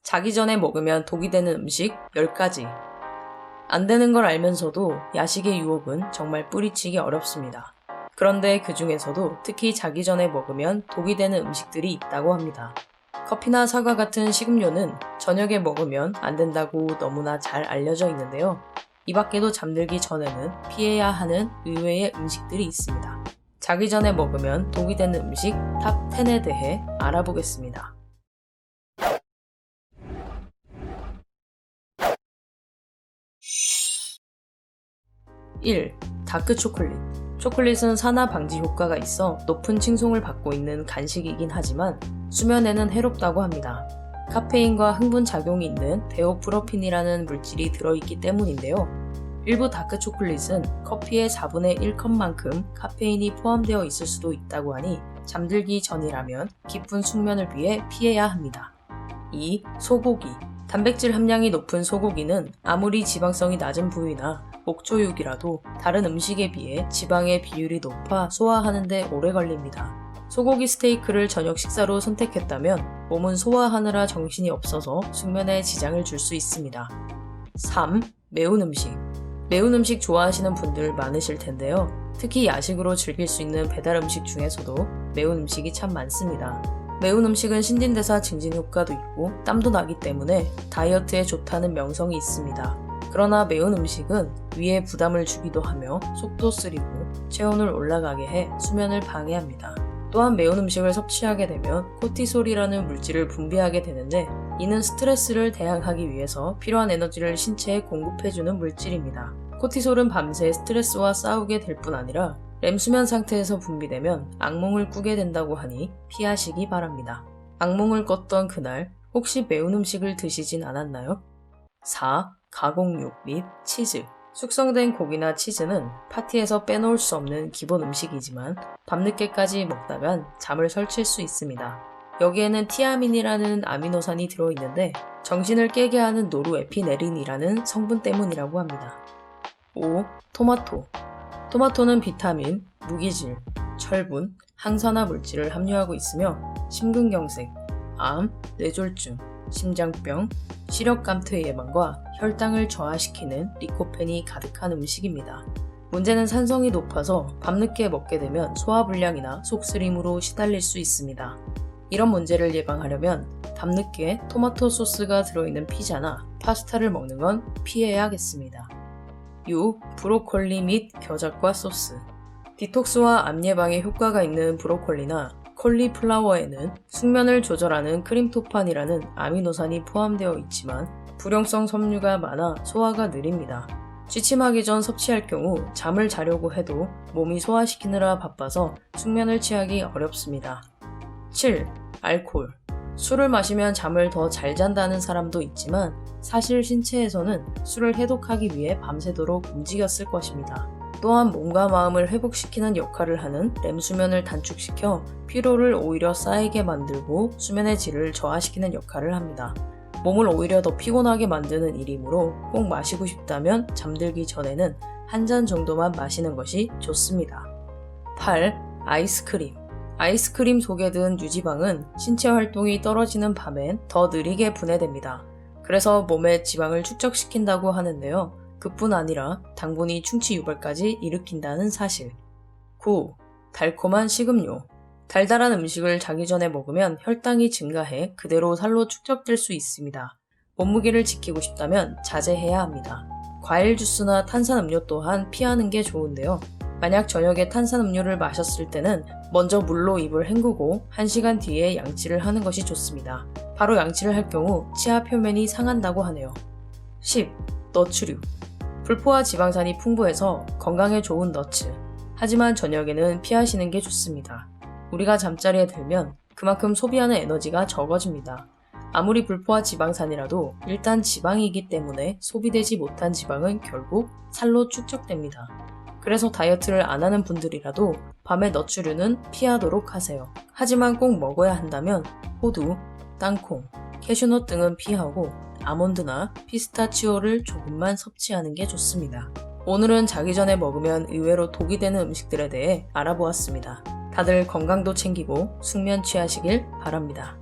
자기 전에 먹으면 독이 되는 음식 10가지. 안 되는 걸 알면서도 야식의 유혹은 정말 뿌리치기 어렵습니다. 그런데 그 중에서도 특히 자기 전에 먹으면 독이 되는 음식들이 있다고 합니다. 커피나 사과 같은 식음료는 저녁에 먹으면 안 된다고 너무나 잘 알려져 있는데요. 이 밖에도 잠들기 전에는 피해야 하는 의외의 음식들이 있습니다. 자기 전에 먹으면 독이 되는 음식 탑 10에 대해 알아보겠습니다. 1. 다크 초콜릿. 초콜릿은 산화 방지 효과가 있어 높은 칭송을 받고 있는 간식이긴 하지만 수면에는 해롭다고 합니다. 카페인과 흥분 작용이 있는 데오프로핀이라는 물질이 들어있기 때문인데요. 일부 다크 초콜릿은 커피의 4분의 1컵만큼 카페인이 포함되어 있을 수도 있다고 하니 잠들기 전이라면 깊은 숙면을 위해 피해야 합니다. 2. 소고기. 단백질 함량이 높은 소고기는 아무리 지방성이 낮은 부위나 목초육이라도 다른 음식에 비해 지방의 비율이 높아 소화하는 데 오래 걸립니다. 소고기 스테이크를 저녁 식사로 선택했다면 몸은 소화하느라 정신이 없어서 숙면에 지장을 줄 수 있습니다. 3. 매운 음식. 매운 음식 좋아하시는 분들 많으실 텐데요. 특히 야식으로 즐길 수 있는 배달 음식 중에서도 매운 음식이 참 많습니다. 매운 음식은 신진대사 증진 효과도 있고 땀도 나기 때문에 다이어트에 좋다는 명성이 있습니다. 그러나 매운 음식은 위에 부담을 주기도 하며 속도 쓰리고 체온을 올라가게 해 수면을 방해합니다. 또한 매운 음식을 섭취하게 되면 코티솔이라는 물질을 분비하게 되는데 이는 스트레스를 대항하기 위해서 필요한 에너지를 신체에 공급해주는 물질입니다. 코티솔은 밤새 스트레스와 싸우게 될 뿐 아니라 렘 수면 상태에서 분비되면 악몽을 꾸게 된다고 하니 피하시기 바랍니다. 악몽을 꿨던 그날 혹시 매운 음식을 드시진 않았나요? 4. 가공육 및 치즈. 숙성된 고기나 치즈는 파티에서 빼놓을 수 없는 기본 음식이지만 밤늦게까지 먹다간 잠을 설칠 수 있습니다. 여기에는 티아민이라는 아미노산이 들어있는데 정신을 깨게 하는 노르에피네린이라는 성분 때문이라고 합니다. 5. 토마토. 토마토는 비타민, 무기질, 철분, 항산화 물질을 함유하고 있으며 심근경색, 암, 뇌졸중, 심장병, 시력감퇴 예방과 혈당을 저하시키는 리코펜이 가득한 음식입니다. 문제는 산성이 높아서 밤늦게 먹게 되면 소화불량이나 속쓰림으로 시달릴 수 있습니다. 이런 문제를 예방하려면 밤늦게 토마토 소스가 들어있는 피자나 파스타를 먹는 건 피해야겠습니다. 6. 브로콜리 및 겨자과 소스. 디톡스와 암 예방에 효과가 있는 브로콜리나 콜리플라워에는 숙면을 조절하는 크림토판이라는 아미노산이 포함되어 있지만 불용성 섬유가 많아 소화가 느립니다. 취침하기 전 섭취할 경우 잠을 자려고 해도 몸이 소화시키느라 바빠서 숙면을 취하기 어렵습니다. 7. 알코올. 술을 마시면 잠을 더 잘 잔다는 사람도 있지만 사실 신체에서는 술을 해독하기 위해 밤새도록 움직였을 것입니다. 또한 몸과 마음을 회복시키는 역할을 하는 렘 수면을 단축시켜 피로를 오히려 쌓이게 만들고 수면의 질을 저하시키는 역할을 합니다. 몸을 오히려 더 피곤하게 만드는 일이므로 꼭 마시고 싶다면 잠들기 전에는 한 잔 정도만 마시는 것이 좋습니다. 8. 아이스크림. 아이스크림 속에 든 유지방은 신체 활동이 떨어지는 밤엔 더 느리게 분해됩니다. 그래서 몸에 지방을 축적시킨다고 하는데요. 그뿐 아니라 당분이 충치 유발까지 일으킨다는 사실. 9. 달콤한 식음료. 달달한 음식을 자기 전에 먹으면 혈당이 증가해 그대로 살로 축적될 수 있습니다. 몸무게를 지키고 싶다면 자제해야 합니다. 과일 주스나 탄산음료 또한 피하는 게 좋은데요. 만약 저녁에 탄산음료를 마셨을 때는 먼저 물로 입을 헹구고 1시간 뒤에 양치를 하는 것이 좋습니다. 바로 양치를 할 경우 치아 표면이 상한다고 하네요. 10. 너츠류. 불포화 지방산이 풍부해서 건강에 좋은 너츠. 하지만 저녁에는 피하시는 게 좋습니다. 우리가 잠자리에 들면 그만큼 소비하는 에너지가 적어집니다. 아무리 불포화 지방산이라도 일단 지방이기 때문에 소비되지 못한 지방은 결국 살로 축적됩니다. 그래서 다이어트를 안 하는 분들이라도 밤에 너츠류는 피하도록 하세요. 하지만 꼭 먹어야 한다면 호두, 땅콩, 캐슈넛 등은 피하고 아몬드나 피스타치오를 조금만 섭취하는 게 좋습니다. 오늘은 자기 전에 먹으면 의외로 독이 되는 음식들에 대해 알아보았습니다. 다들 건강도 챙기고 숙면 취하시길 바랍니다.